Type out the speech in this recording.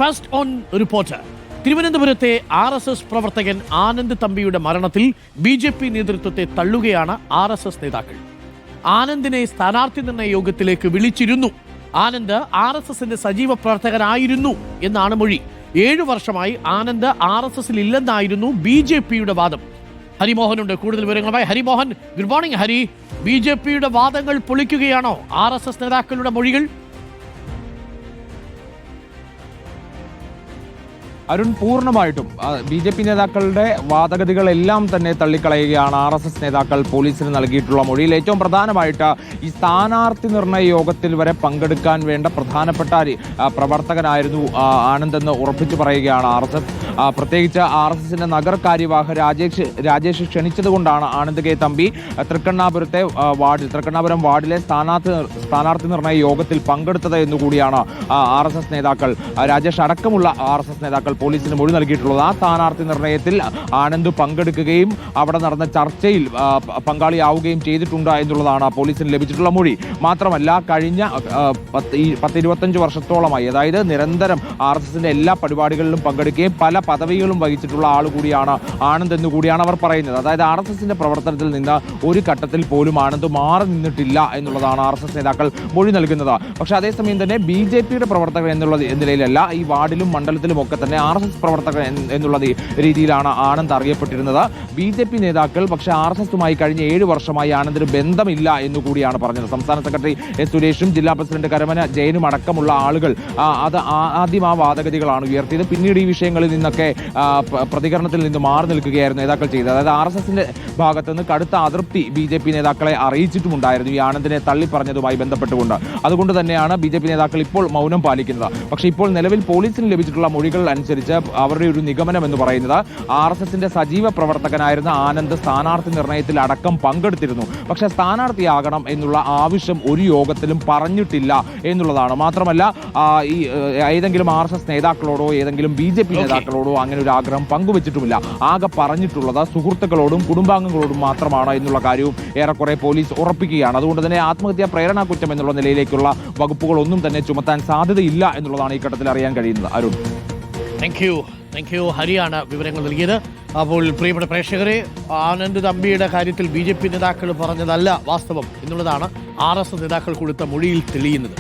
First on report. തിരുവനന്തപുരത്തെ RSS പ്രവർത്തകൻ ആനന്ദ് തമ്പിയുടെ മരണത്തിൽ BJP നേതൃത്വത്തെ തള്ളുകയാണ് RSS നേതാക്കൾ. ആനന്ദിനെ സ്ഥാനാർത്ഥി നിർണയ യോഗത്തിലേക്ക് വിളിച്ചിരുന്നു. ആനന്ദ് RSSന്റെ സജീവ പ്രവർത്തകനായിരുന്നു എന്നാണ് മൊഴി. 7 വർഷമായി ആനന്ദ് RSSൽ ഇല്ലെന്നായിരുന്നു BJPയുടെ വാദം. ഹരിമോഹനുണ്ട് കൂടുതൽ വിവരങ്ങളുമായി. Harimohan, good morning. ഹരി, BJPയുടെ വാദങ്ങൾ പൊളിക്കുകയാണോ RSS നേതാക്കളുടെ മൊഴികൾ? അരുൺ, പൂർണ്ണമായിട്ടും BJP നേതാക്കളുടെ വാദഗതികളെല്ലാം തന്നെ തള്ളിക്കളയുകയാണ് RSS നേതാക്കൾ പോലീസിന് നൽകിയിട്ടുള്ള മൊഴിയിൽ. ഏറ്റവും പ്രധാനമായിട്ട് ഈ സ്ഥാനാർത്ഥി നിർണയ യോഗത്തിൽ വരെ പങ്കെടുക്കാൻ വേണ്ട പ്രധാനപ്പെട്ട പ്രവർത്തകനായിരുന്നു ആനന്ദ് എന്ന് ഉറപ്പിച്ചു പറയുകയാണ് RSS. പ്രത്യേകിച്ച് RSSന്റെ നഗർ കാര്യവാഹ രാജേഷ് ക്ഷണിച്ചതുകൊണ്ടാണ് ആനന്ദ് കെ തമ്പി തൃക്കണ്ണാപുരം വാർഡിലെ സ്ഥാനാർത്ഥി നിർണയ യോഗത്തിൽ പങ്കെടുത്തത് എന്നുകൂടിയാണ് RSS നേതാക്കൾ, രാജേഷ് അടക്കമുള്ള RSS നേതാക്കൾ പോലീസിന് മൊഴി നൽകിയിട്ടുള്ളത്. ആ സ്ഥാനാർത്ഥി നിർണയത്തിൽ ആനന്ദ് പങ്കെടുക്കുകയും അവിടെ നടന്ന ചർച്ചയിൽ പങ്കാളിയാവുകയും ചെയ്തിട്ടുണ്ട് എന്നുള്ളതാണ് പോലീസിന് ലഭിച്ചിട്ടുള്ള മൊഴി. മാത്രമല്ല, കഴിഞ്ഞ 10-25 വർഷത്തോളമായി, അതായത് നിരന്തരം RSSന്റെ എല്ലാ പരിപാടികളിലും പങ്കെടുക്കുകയും പല പദവികളും വഹിച്ചിട്ടുള്ള ആൾ കൂടിയാണ് ആനന്ദ് എന്നുകൂടിയാണ് അവർ പറയുന്നത്. അതായത് RSSന്റെ പ്രവർത്തനത്തിൽ നിന്ന് ഒരു ഘട്ടത്തിൽ പോലും ആനന്ദ് മാറി നിന്നിട്ടില്ല എന്നുള്ളതാണ് RSS നേതാക്കൾ മൊഴി നൽകുന്നത്. പക്ഷെ അതേസമയം തന്നെ BJPയുടെ പ്രവർത്തകർ എന്ന നിലയിലല്ല, ഈ വാർഡിലും മണ്ഡലത്തിലും ഒക്കെ തന്നെ RSS പ്രവർത്തകർ എന്നുള്ള രീതിയിലാണ് ആനന്ദ് അറിയപ്പെട്ടിരുന്നത്. BJP നേതാക്കൾ പക്ഷേ RSSുമായി കഴിഞ്ഞ 7 വർഷമായി ആനന്ദിന് ബന്ധമില്ല എന്നുകൂടിയാണ് പറഞ്ഞത്. സംസ്ഥാന സെക്രട്ടറി S. സുരേഷും ജില്ലാ പ്രസിഡന്റ് കരമന ജയനും അടക്കമുള്ള ആളുകൾ ആദ്യം ആ വാദഗതികളാണ് ഉയർത്തിയത്. പിന്നീട് ഈ വിഷയങ്ങളിൽ നിന്നൊക്കെ പ്രതികരണത്തിൽ നിന്ന് മാറി നിൽക്കുകയായിരുന്നു നേതാക്കൾ ചെയ്തത്. അതായത് RSSന്റെ ഭാഗത്ത് നിന്ന് കടുത്ത അതൃപ്തി BJP നേതാക്കളെ അറിയിച്ചിട്ടുമുണ്ടായിരുന്നു ഈ ആനന്ദിനെ തള്ളിപ്പറഞ്ഞതുമായി ബന്ധപ്പെട്ടുകൊണ്ട്. അതുകൊണ്ട് തന്നെയാണ് BJP നേതാക്കൾ ഇപ്പോൾ മൗനം പാലിക്കുന്നത്. പക്ഷേ ഇപ്പോൾ നിലവിൽ പോലീസിന് ലഭിച്ചിട്ടുള്ള മൊഴികൾ അനുസരിച്ച് അവരുടെ ഒരു നിഗമനം എന്ന് പറയുന്നത് RSSന്റെ സജീവ പ്രവർത്തകനായിരുന്ന ആനന്ദ് സ്ഥാനാർത്ഥി നിർണയത്തിൽ അടക്കം പങ്കെടുത്തിരുന്നു. പക്ഷെ സ്ഥാനാർത്ഥിയാകണം എന്നുള്ള ആവശ്യം ഒരു യോഗത്തിലും പറഞ്ഞിട്ടില്ല എന്നുള്ളതാണ്. മാത്രമല്ല, ഈ ഏതെങ്കിലും RSS നേതാക്കളോടോ ഏതെങ്കിലും BJP നേതാക്കളോടോ അങ്ങനെ ഒരു ആഗ്രഹം പങ്കുവച്ചിട്ടുമില്ല. ആകെ പറഞ്ഞിട്ടുള്ളത് സുഹൃത്തുക്കളോടും കുടുംബാംഗങ്ങളോടും മാത്രമാണ് എന്നുള്ള കാര്യവും ഏറെക്കുറെ പോലീസ് ഉറപ്പിക്കുകയാണ്. അതുകൊണ്ട് തന്നെ ആത്മഹത്യാ പ്രേരണാ കുറ്റം എന്നുള്ള നിലയിലേക്കുള്ള വകുപ്പുകളൊന്നും തന്നെ ചുമത്താൻ സാധ്യതയില്ല എന്നുള്ളതാണ് ഈ ഘട്ടത്തിൽ അറിയാൻ കഴിയുന്നത്. Arun, thank you. ഹരിയാണ് വിവരങ്ങൾ നൽകിയത്. അപ്പോൾ പ്രിയപ്പെട്ട പ്രേക്ഷകരെ, ആനന്ദ് തമ്പിയുടെ കാര്യത്തിൽ BJP നേതാക്കൾ പറഞ്ഞതല്ല വാസ്തവം എന്നുള്ളതാണ് RSS നേതാക്കൾ കൊടുത്ത മൊഴിയിൽ തെളിയുന്നത്.